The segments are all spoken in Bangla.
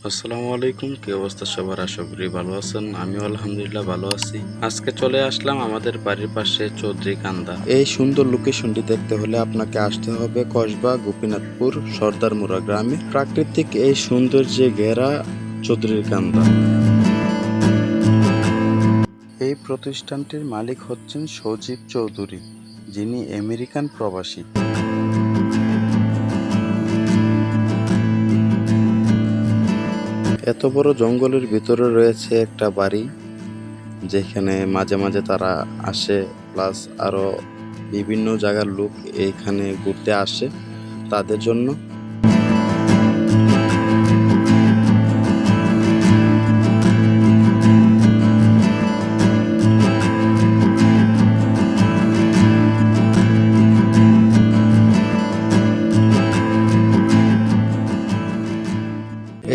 আসসালামু আলাইকুম, কি অবস্থা সবার? আশা করি ভালো আছেন। আমিও আলহামদুলিল্লাহ ভালো আছি। আজকে চলে আসলাম আমাদের বাড়ির পাশে চৌধুরী কান্দা। এই সুন্দর লোকেশনটি দেখতে হলে আপনাকে আসতে হবে কসবা গোপীনাথপুর সর্দারমুড়া গ্রামে। প্রাকৃতিক এই সৌন্দর্যে ঘেরা চৌধুরী কান্দা। এই প্রতিষ্ঠানটির মালিক হচ্ছেন সজীব চৌধুরী, যিনি আমেরিকান প্রবাসী। এত বড় জঙ্গলের ভিতরে রয়েছে একটা বাড়ি, যেখানে মাঝে মাঝে তারা আসে, প্লাস আরো বিভিন্ন জায়গার লোক এইখানে ঘুরতে আসে তাদের জন্য।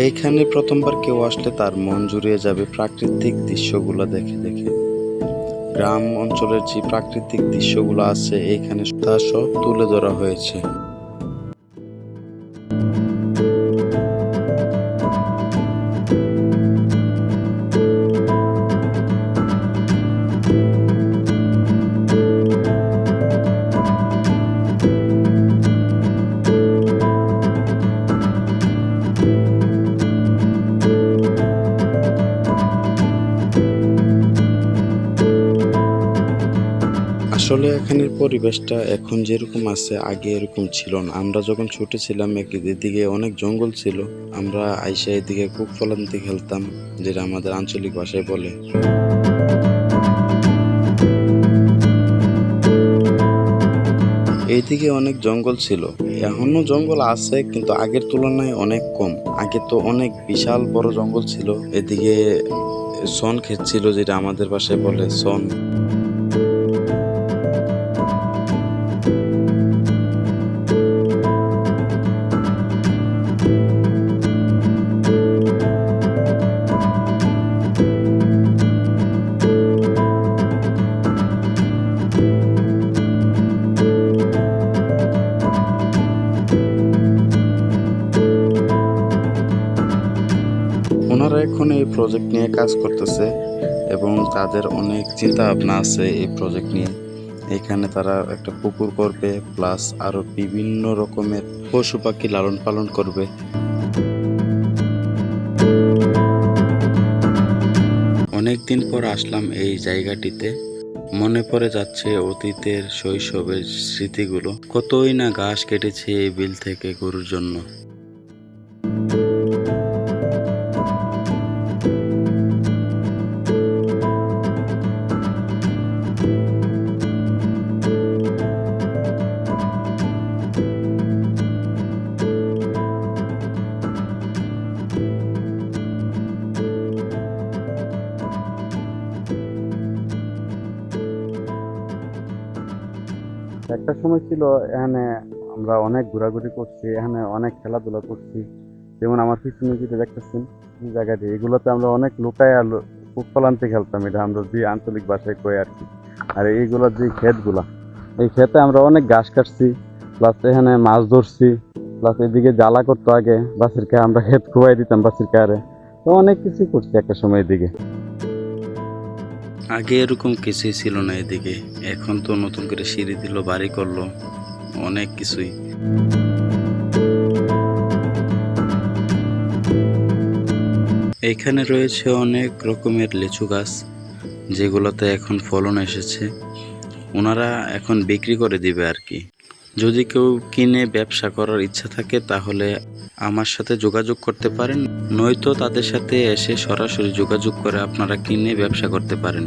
এইখানে প্রথমবার কেউ আসলে তার মন জুড়িয়ে যাবে প্রাকৃতিক দৃশ্যগুলো দেখে দেখে। গ্রাম অঞ্চলের যে প্রাকৃতিক দৃশ্যগুলো আছে এইখানে তা সব তুলে ধরা হয়েছে। আসলে এখানের পরিবেশটা এখন যেরকম আছে আগে এরকম ছিল না। আমরা যখন ছোট ছিলাম এদিকে অনেক জঙ্গল ছিল, আমরা আইসা এদিকে কুক ফলান্তি খেলতাম, যেটা আমাদের আঞ্চলিক ভাষায় বলে। এইদিকে অনেক জঙ্গল ছিল, এখনো জঙ্গল আছে কিন্তু আগের তুলনায় অনেক কম। আগে তো অনেক বিশাল বড় জঙ্গল ছিল। এদিকে সন ক্ষেত ছিল, যেটা আমাদের ভাষায় বলে সন। ওনারা এখন এই প্রজেক্ট নিয়ে কাজ করতেছে এবং তাদের অনেক চিন্তা ভাবনা আছে এই প্রজেক্ট নিয়ে। এখানে তারা একটা পুকুর করবে, প্লাস আরো বিভিন্ন রকমের পশু পাখি লালন পালন করবে। অনেকদিন পর আসলাম এই জায়গাটিতে, মনে পড়ে যাচ্ছে অতীতের শৈশবের স্মৃতিগুলো। কতই না ঘাস কেটেছে এই বিল থেকে গরুর জন্য। একটা সময় ছিল এখানে আমরা অনেক ঘোরাঘুরি করছি, এখানে অনেক খেলাধুলা করছি। যেমন আমার পিছনে যেটা দেখতেছেন এই জায়গাটি, এগুলোতে আমরা অনেক লুকায় আর ফুট পালান্তি খেলতাম, এটা আমরা যে আঞ্চলিক ভাষায় কই আর কি। আর এইগুলোর যে ক্ষেতগুলা, এই ক্ষেতে আমরা অনেক ঘাস কাটছি, প্লাস এখানে মাছ ধরছি, প্লাস এদিকে জ্বালা করতো আগে বাসির খায়, আমরা ক্ষেত খুয়াই দিতাম বাসির খায়ারে। তো অনেক কিছুই করছি একটা সময় এদিকে। আগে এরকম কিছুই ছিল না এদিকে, এখন তো নতুন করে সিঁড়ি দিল, বাড়ি করলো, অনেক কিছুই। এখানে রয়েছে অনেক রকমের লিচু গাছ, যেগুলোতে এখন ফলন এসেছে। ওনারা এখন বিক্রি করে দিবে আর কি। যদি কেউ কিনে ব্যবসা করার ইচ্ছা থাকে তাহলে আমার সাথে যোগাযোগ করতে পারেন, নয়তো তাদের সাথে এসে সরাসরি যোগাযোগ করে আপনারা কিনে ব্যবসা করতে পারেন।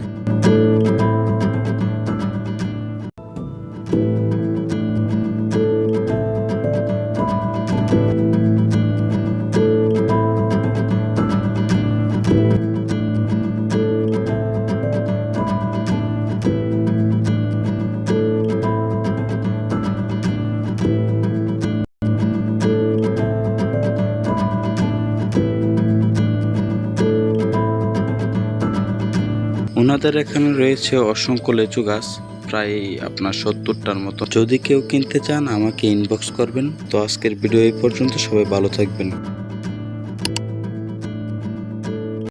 ওনাদের এখানে রয়েছে অসংখ্য লিচু গাছ, প্রায় আপনার 70টার মতো। যদি কেউ কিনতে চান আমাকে ইনবক্স করবেন। তো আজকের ভিডিও এই পর্যন্ত, সবাই ভালো থাকবেন।